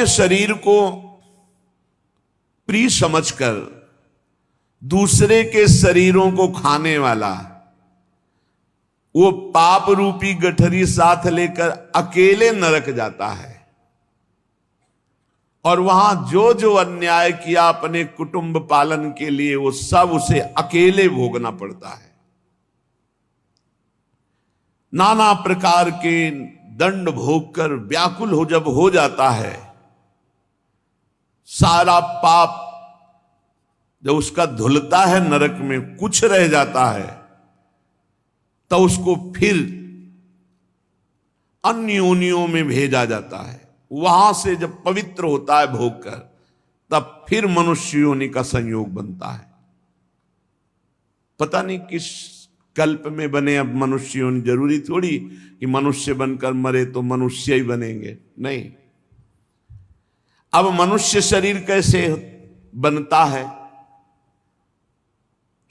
अपने शरीर को प्रिय समझकर दूसरे के शरीरों को खाने वाला वो पाप रूपी गठरी साथ लेकर अकेले नरक जाता है और वहां जो जो अन्याय किया अपने कुटुंब पालन के लिए वो सब उसे अकेले भोगना पड़ता है। नाना प्रकार के दंड भोगकर व्याकुल जब हो जाता है, सारा पाप जब उसका धुलता है नरक में, कुछ रह जाता है, तो उसको फिर अन्य योनियों में भेजा जाता है। वहां से जब पवित्र होता है भोगकर, तब फिर मनुष्य योनि का संयोग बनता है। पता नहीं किस कल्प में बने अब मनुष्य योनि, जरूरी थोड़ी कि मनुष्य बनकर मरे तो मनुष्य ही बनेंगे, नहीं। अब मनुष्य शरीर कैसे बनता है?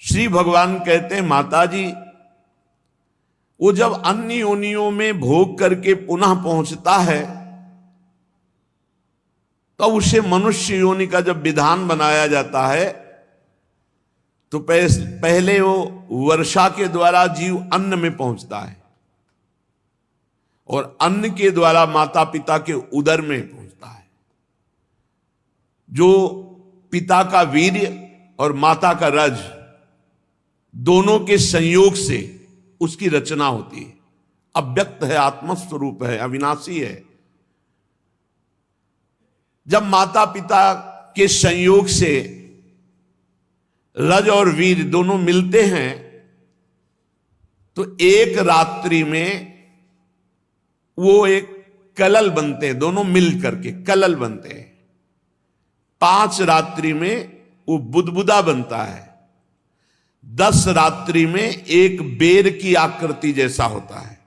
श्री भगवान कहते हैं, माता जी, वो जब अन्य योनियों में भोग करके पुनः पहुंचता है, तो उसे मनुष्य योनि का जब विधान बनाया जाता है, तो पहले वो वर्षा के द्वारा जीव अन्न में पहुंचता है और अन्न के द्वारा माता पिता के उदर में पहुंचता है। जो पिता का वीर्य और माता का रज दोनों के संयोग से उसकी रचना होती है। अव्यक्त है, आत्मस्वरूप है, अविनाशी है। जब माता पिता के संयोग से रज और वीर दोनों मिलते हैं, तो एक रात्रि में वो एक कलल बनते हैं, दोनों मिल करके कलल बनते हैं। 5 रात्रि में वो बुदबुदा बनता है। 10 रात्रि में एक बेर की आकृति जैसा होता है,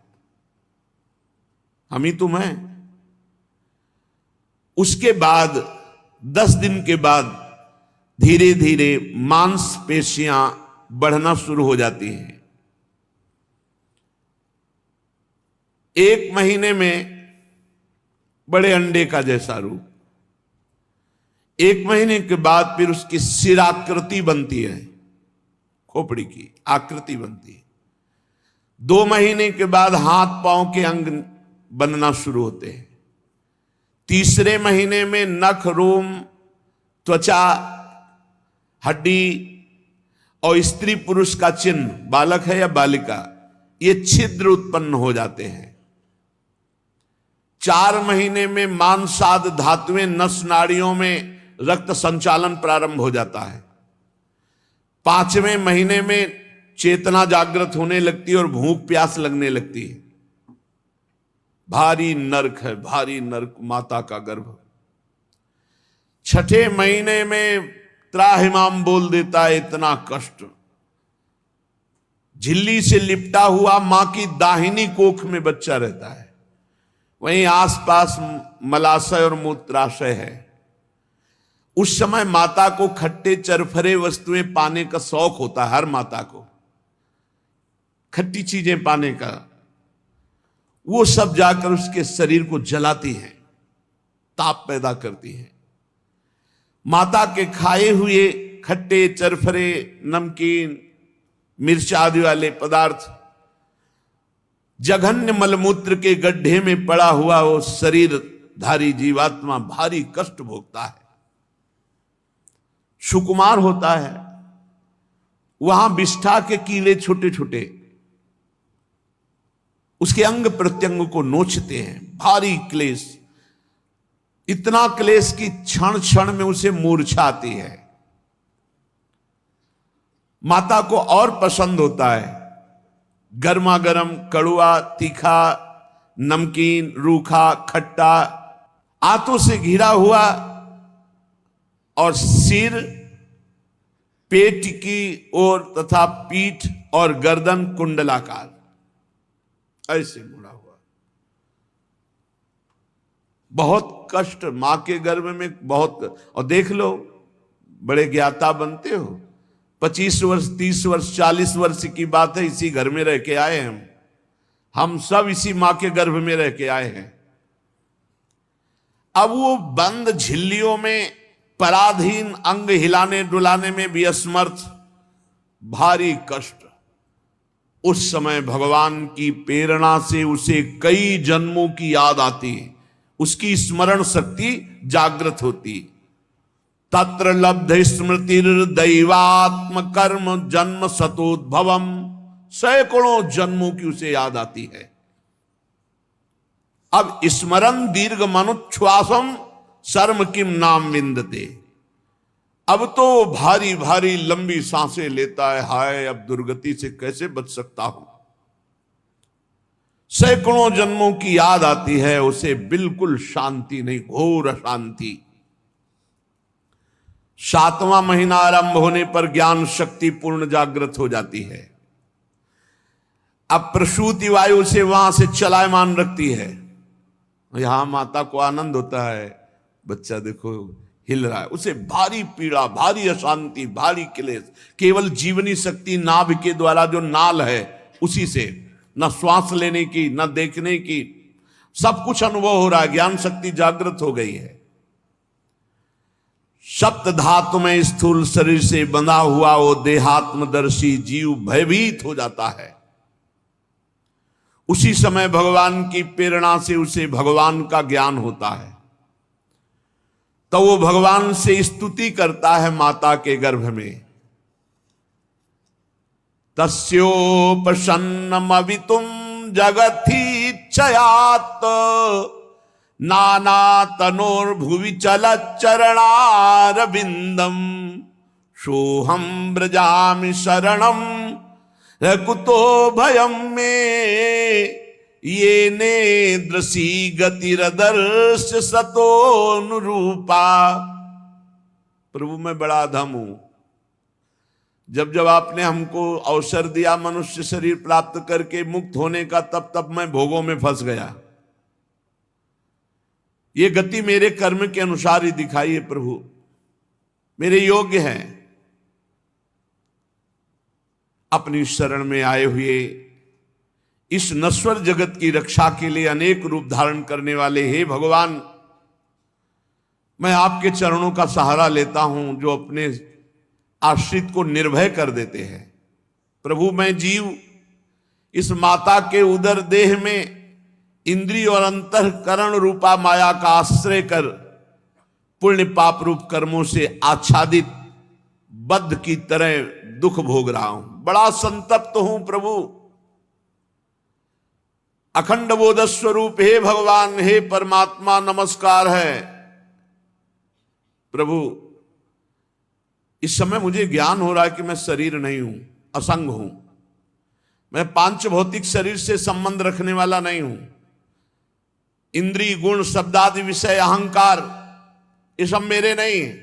हम ही तुम हैं। उसके बाद 10 दिन के बाद धीरे धीरे मांसपेशियां बढ़ना शुरू हो जाती हैं। 1 महीने में बड़े अंडे का जैसा रूप, 1 महीने के बाद फिर उसकी सिराकृति बनती है, खोपड़ी की आकृति बनती है। 2 महीने के बाद हाथ पांव के अंग बनना शुरू होते हैं। 3रे महीने में नख, रोम, त्वचा, हड्डी और स्त्री पुरुष का चिन्ह, बालक है या बालिका, ये छिद्र उत्पन्न हो जाते हैं। 4 महीने में मांसाद धातुएं नस नाड़ियों में रक्त संचालन प्रारंभ हो जाता है। 5वें महीने में चेतना जागृत होने लगती है और भूख प्यास लगने लगती है। भारी नरक है, भारी नरक माता का गर्भ। 6ठे महीने में त्राहिमाम बोल देता है, इतना कष्ट। झिल्ली से लिपटा हुआ मां की दाहिनी कोख में बच्चा रहता है, वहीं आसपास मलाशय और मूत्राशय है। उस समय माता को खट्टे चरफरे वस्तुएं पाने का शौक होता है, हर माता को खट्टी चीजें पाने का। वो सब जाकर उसके शरीर को जलाती हैं, ताप पैदा करती हैं। माता के खाए हुए खट्टे चरफरे, नमकीन, मिर्च आदि वाले पदार्थ जघन्य मलमूत्र के गड्ढे में पड़ा हुआ वो शरीरधारी जीवात्मा भारी कष्ट भोगता है। सुकुमार होता है, वहां विष्ठा के कीड़े छोटे छोटे उसके अंग प्रत्यंग को नोचते हैं। भारी क्लेश, इतना क्लेश कि क्षण क्षण में उसे मूर्छा आती है। माता को और पसंद होता है गर्मा गर्म, कड़ुआ, तीखा, नमकीन, रूखा, खट्टा, आंतों से घिरा हुआ और सिर, पेट की ओर तथा पीठ और गर्दन कुंडलाकार, ऐसे मुड़ा हुआ। बहुत कष्ट मां के गर्भ में, बहुत। और देख लो, बड़े ज्ञाता बनते हो। 25 वर्ष, 30 वर्ष, 40 वर्ष की बात है, इसी घर में रह के आए हम सब इसी मां के गर्भ में रह के आए हैं। अब वो बंद झिल्लियों में पराधीन, अंग हिलाने डुलाने में भी असमर्थ, भारी कष्ट। उस समय भगवान की प्रेरणा से उसे कई जन्मों की याद आती है, उसकी स्मरण शक्ति जागृत होती। तत्र लब्ध स्मृतिर दैवात्म कर्म जन्म सतोद्भवम, सैकड़ों जन्मों की उसे याद आती है। अब स्मरण दीर्घ मनुच्छ्वासम शर्म किम नाम विंदते, अब तो भारी भारी लंबी सांसें लेता है, हाय अब दुर्गति से कैसे बच सकता हूं। सैकड़ों जन्मों की याद आती है, उसे बिल्कुल शांति नहीं, घोर अशांति। 7वां महीना आरंभ होने पर ज्ञान शक्ति पूर्ण जागृत हो जाती है। अब प्रसूति वायु से वहां से चलायमान रखती है। यहां माता को आनंद होता है, बच्चा देखो हिल रहा है, उसे भारी पीड़ा, भारी अशांति, भारी क्लेश। केवल जीवनी शक्ति नाभि के द्वारा जो नाल है उसी से, न श्वास लेने की न देखने की, सब कुछ अनुभव हो रहा है, ज्ञान शक्ति जागृत हो गई है। सप्त धातु में स्थूल शरीर से बंधा हुआ वो देहात्मदर्शी जीव भयभीत हो जाता है। उसी समय भगवान की प्रेरणा से उसे भगवान का ज्ञान होता है, तो वो भगवान से स्तुति करता है माता के गर्भ में। तस्योपसन्नमवितुम जगति चयात नाना तनोर्भुवि चलच्चरणारविंदम सोहम ब्रजामि शरणम कुतो भयम में ये नेद्रसी गतिरदर्श सतोनुरूपा। प्रभु मैं बड़ा अधम हूं, जब जब आपने हमको अवसर दिया मनुष्य शरीर प्राप्त करके मुक्त होने का, तब तब मैं भोगों में फंस गया। ये गति मेरे कर्म के अनुसार ही दिखाई है प्रभु, मेरे योग्य हैं। अपनी शरण में आए हुए इस नश्वर जगत की रक्षा के लिए अनेक रूप धारण करने वाले हे भगवान, मैं आपके चरणों का सहारा लेता हूं जो अपने आश्रित को निर्भय कर देते हैं। प्रभु मैं जीव इस माता के उदर देह में इंद्रिय और अंतःकरण रूपा माया का आश्रय कर पुण्य पाप रूप कर्मों से आच्छादित बद्ध की तरह दुख भोग रहा हूं, बड़ा संतप्त हूं प्रभु। अखंड बोध स्वरूप हे भगवान, हे परमात्मा नमस्कार है। प्रभु इस समय मुझे ज्ञान हो रहा है कि मैं शरीर नहीं हूं, असंग हूं, मैं पांच भौतिक शरीर से संबंध रखने वाला नहीं हूं। इंद्रिय गुण शब्दादि विषय अहंकार ये सब मेरे नहीं है।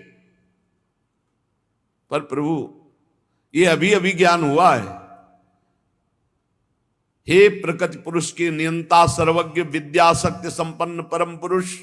पर प्रभु ये अभी अभी ज्ञान हुआ है। हे प्रकृति पुरुष के नियंता सर्वज्ञ विद्या शक्ति संपन्न परम पुरुष,